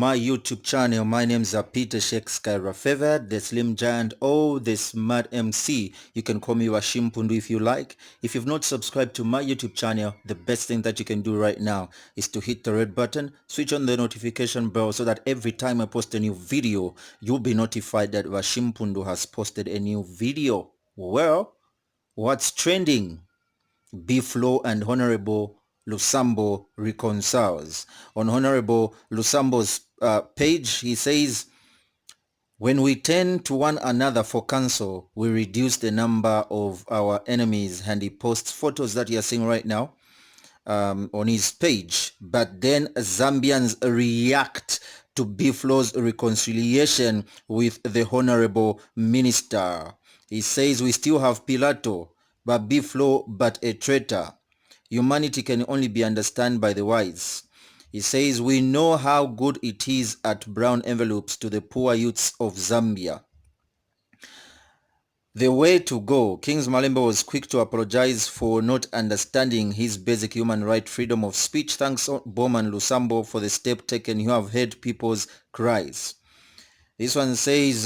my YouTube channel. My name's Peter Sheikh Skyra Favored, the Slim Giant, or the Smart MC. You can call me Washimpundu if you like. If you've not subscribed to my YouTube channel, the best thing that you can do right now is to hit the red button, switch on the notification bell so that every time I post a new video, you'll be notified that Washimpundu has posted a new video. Well, what's trending? BFlows and Honourable Lusambo reconciles. On Honourable Lusambo's page, he says, when we turn to one another for counsel, we reduce the number of our enemies. And he posts photos that you're seeing right now on his page. But then Zambians react to BFlows' reconciliation with the Honourable Minister. He says, we still have Pilato, but BFlows but a traitor. Humanity can only be understood by the wise. He says, we know how good it is at brown envelopes to the poor youths of Zambia. The way to go. Kings Malembe was quick to apologize for not understanding his basic human right, freedom of speech. Thanks Bowman Lusambo for the step taken. You have heard people's cries. This one says,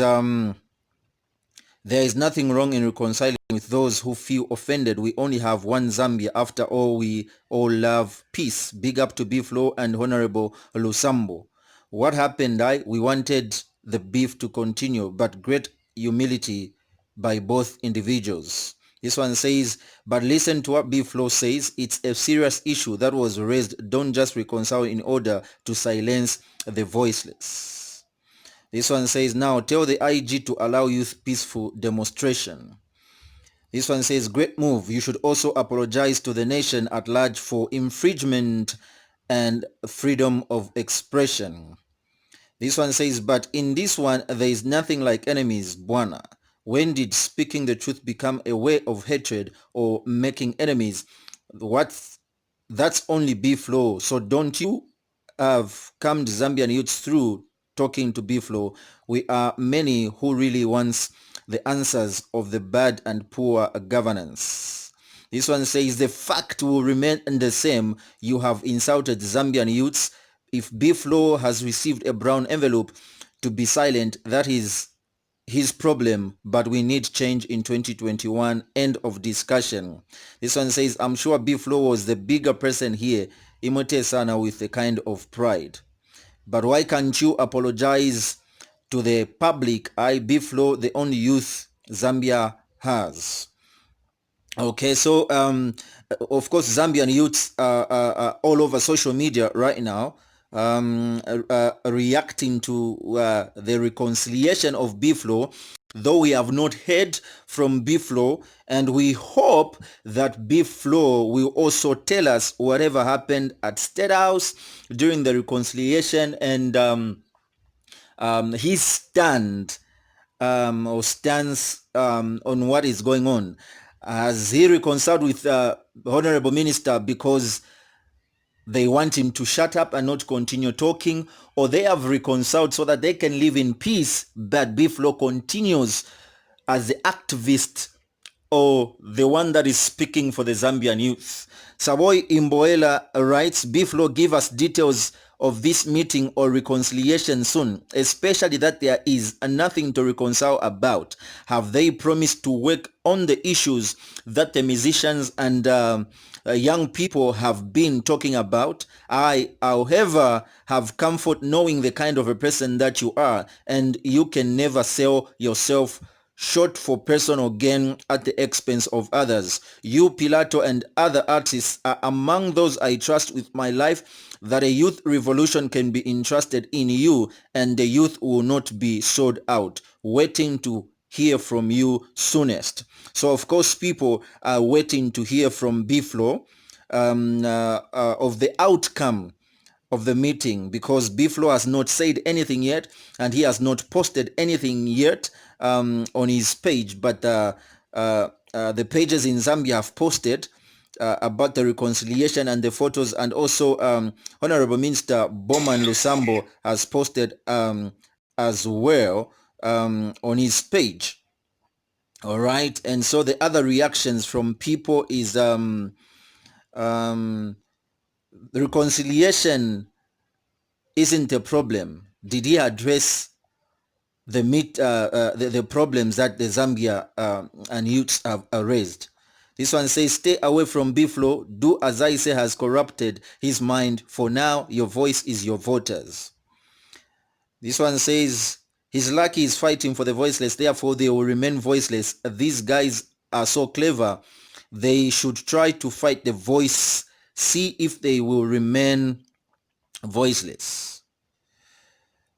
there is nothing wrong in reconciling with those who feel offended. We only have one Zambia. After all, we all love peace. Big up to BFlows and Honourable Lusambo. What happened? We wanted the beef to continue, but great humility by both individuals. This one says, but listen to what BFlows says. It's a serious issue that was raised. Don't just reconcile in order to silence the voiceless. This one says, now tell the IG to allow youth peaceful demonstration. This one says, great move. You should also apologize to the nation at large for infringement and freedom of expression. This one says, but in this one, there is nothing like enemies, Bwana. When did speaking the truth become a way of hatred or making enemies? That's only BFlows. So don't you have calmed Zambian youths through talking to BFlows? We are many who really wants the answers of the bad and poor governance. This one says, the fact will remain the same. You have insulted Zambian youths. If BFlows has received a brown envelope to be silent, that is his problem, but we need change in 2021. End of discussion. This one says, I'm sure BFlows was the bigger person here, Imote Sana, with a kind of pride. But why can't you apologize to the public? BFlows, the only youth Zambia has. Okay, so of course Zambian youths are all over social media right now, reacting to the reconciliation of BFlows, though we have not heard from BFlows, and we hope that BFlows will also tell us whatever happened at State House during the reconciliation, and his stand or stance on what is going on. Has he reconciled with the Honourable Minister because they want him to shut up and not continue talking, or they have reconciled so that they can live in peace, but BFlows continues as the activist or the one that is speaking for the Zambian youth? Savoy Imboela writes, BFlows, give us details of this meeting or reconciliation soon, especially that there is nothing to reconcile about. Have they promised to work on the issues that the musicians and young people have been talking about? I, however, have comfort knowing the kind of a person that you are, and you can never sell yourself short for personal gain at the expense of others. You, Pilato, and other artists are among those I trust with my life, that a youth revolution can be entrusted in you, and the youth will not be sold out. Waiting to hear from you soonest. So of course people are waiting to hear from BFlows of the outcome of the meeting, because BFlows has not said anything yet, and he has not posted anything yet on his page, but the pages in Zambia have posted about the reconciliation and the photos, and also Honourable Minister Bowman Lusambo has posted as well on his page. All right, and so the other reactions from people is the reconciliation isn't a problem. did he address the problems that the Zambia and youths have raised? This one says, stay away from BFlow. Do as I say has corrupted his mind. For now, your voice is your voters. This one says, he's lucky he's fighting for the voiceless, therefore they will remain voiceless. These guys are so clever. They should try to fight the voice. See if they will remain voiceless.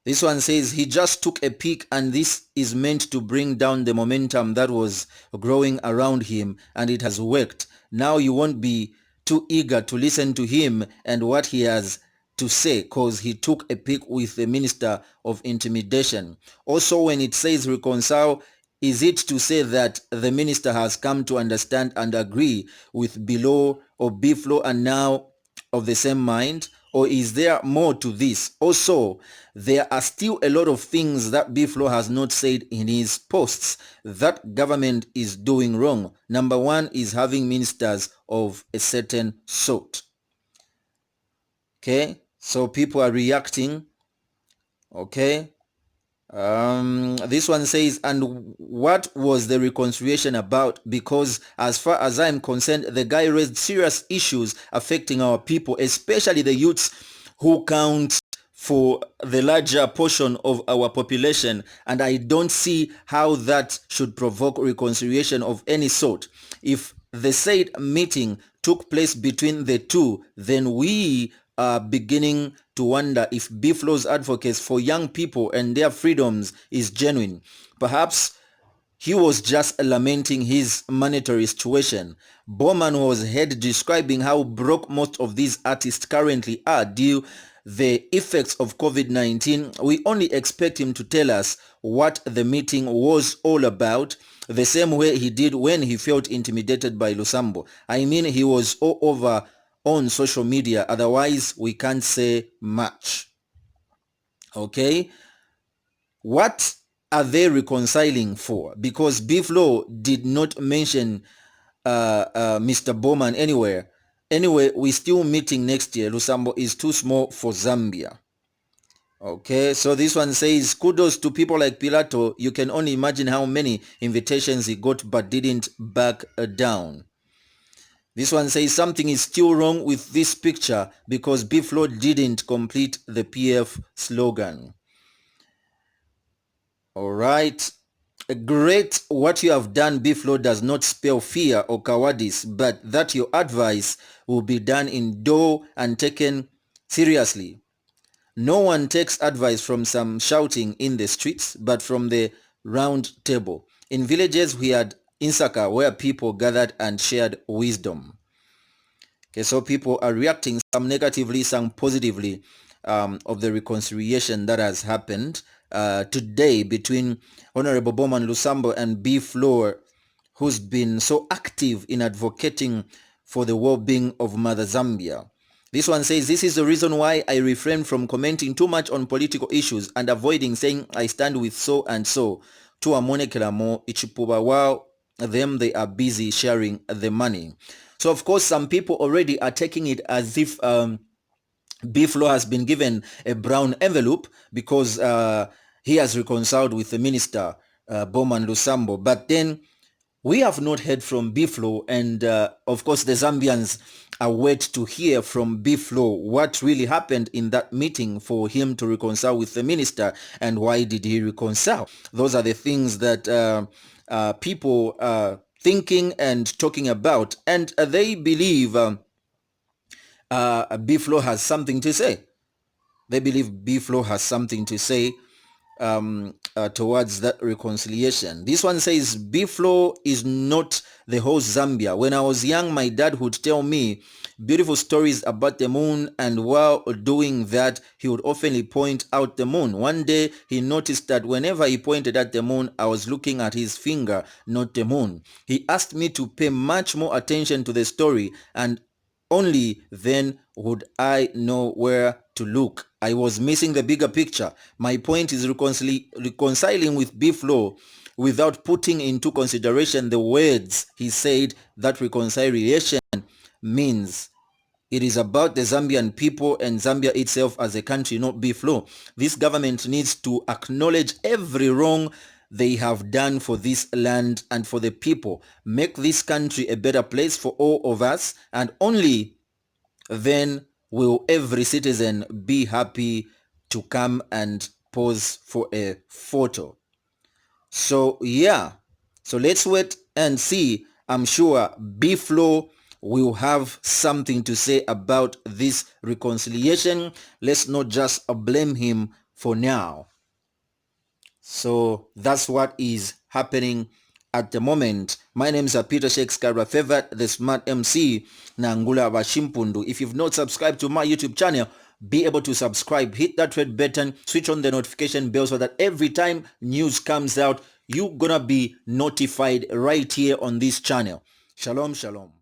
This one says he just took a peek and this is meant to bring down the momentum that was growing around him and it has worked. Now you won't be too eager to listen to him and what he has to say because he took a peek with the Minister of Intimidation. Also, when it says reconcile, is it to say that the minister has come to understand and agree with below or BFlow and now of the same mind? Or is there more to this? Also, there are still a lot of things that BFlow has not said in his posts that government is doing wrong. Number one is having ministers of a certain sort. Okay, so people are reacting. Okay. This one says, and what was the reconciliation about? Because as far as I'm concerned, the guy raised serious issues affecting our people, especially the youths who count for the larger portion of our population, and I don't see how that should provoke reconciliation of any sort. If the said meeting took place between the two, then we are beginning to wonder if BFlow's advocacy for young people and their freedoms is genuine. Perhaps he was just lamenting his monetary situation. Bowman was heard describing how broke most of these artists currently are due the effects of COVID-19. We only expect him to tell us what the meeting was all about, the same way he did when he felt intimidated by Lusambo. I mean, he was all over on social media, otherwise we can't say much. Okay, what are they reconciling for? Because BFlow did not mention Mr. Bowman anywhere. Anyway, we're still meeting next year. Lusambo is too small for Zambia. Okay, so this one says, kudos to people like Pilato. You can only imagine how many invitations he got but didn't back down. This one says something is still wrong with this picture because BFlow didn't complete the PF slogan. All right. Great. What you have done, BFlow, does not spell fear or cowardice, but that your advice will be done in dough and taken seriously. No one takes advice from some shouting in the streets, but from the round table. In villages, we had Insaka where people gathered and shared wisdom. Okay, so people are reacting, some negatively, some positively, of the reconciliation that has happened today between Honourable Bowman Lusambo and BFlow, who's been so active in advocating for the well-being of Mother Zambia. This one says, this is the reason why I refrain from commenting too much on political issues and avoiding saying I stand with so and so. Tuamonekelamo ichipuba, while them they are busy sharing the money. So of course some people already are taking it as if BFlow has been given a brown envelope because he has reconciled with the minister Bowman Lusambo. But then we have not heard from BFlow, and of course the Zambians are wait to hear from BFlow what really happened in that meeting for him to reconcile with the minister, and why did he reconcile. Those are the things that people are thinking and talking about, and they believe BFlow has something to say. They believe BFlow has something to say towards that reconciliation. This one says, BFlow is not the whole Zambia. When I was young, my dad would tell me beautiful stories about the moon, and while doing that, he would often point out the moon. One day, he noticed that whenever he pointed at the moon, I was looking at his finger, not the moon. He asked me to pay much more attention to the story, and only then would I know where to look. I was missing the bigger picture. My point is reconciling with BFlow without putting into consideration the words he said that reconciliation means It is about the Zambian people and Zambia itself as a country, not BFlow. This government needs to acknowledge every wrong they have done for this land and for the people. Make this country a better place for all of us, and only then will every citizen be happy to come and pose for a photo. So yeah, so let's wait and see. I'm sure BFlow will have something to say about this reconciliation. Let's not just blame him for now. So that's what is happening at the moment. My name is Peter Shakespeare Favored, the Smart MC Nangula Bashimpundu. If you've not subscribed to my YouTube channel, be able to subscribe. Hit that red button, switch on the notification bell so that every time news comes out, you're gonna be notified right here on this channel. Shalom, shalom.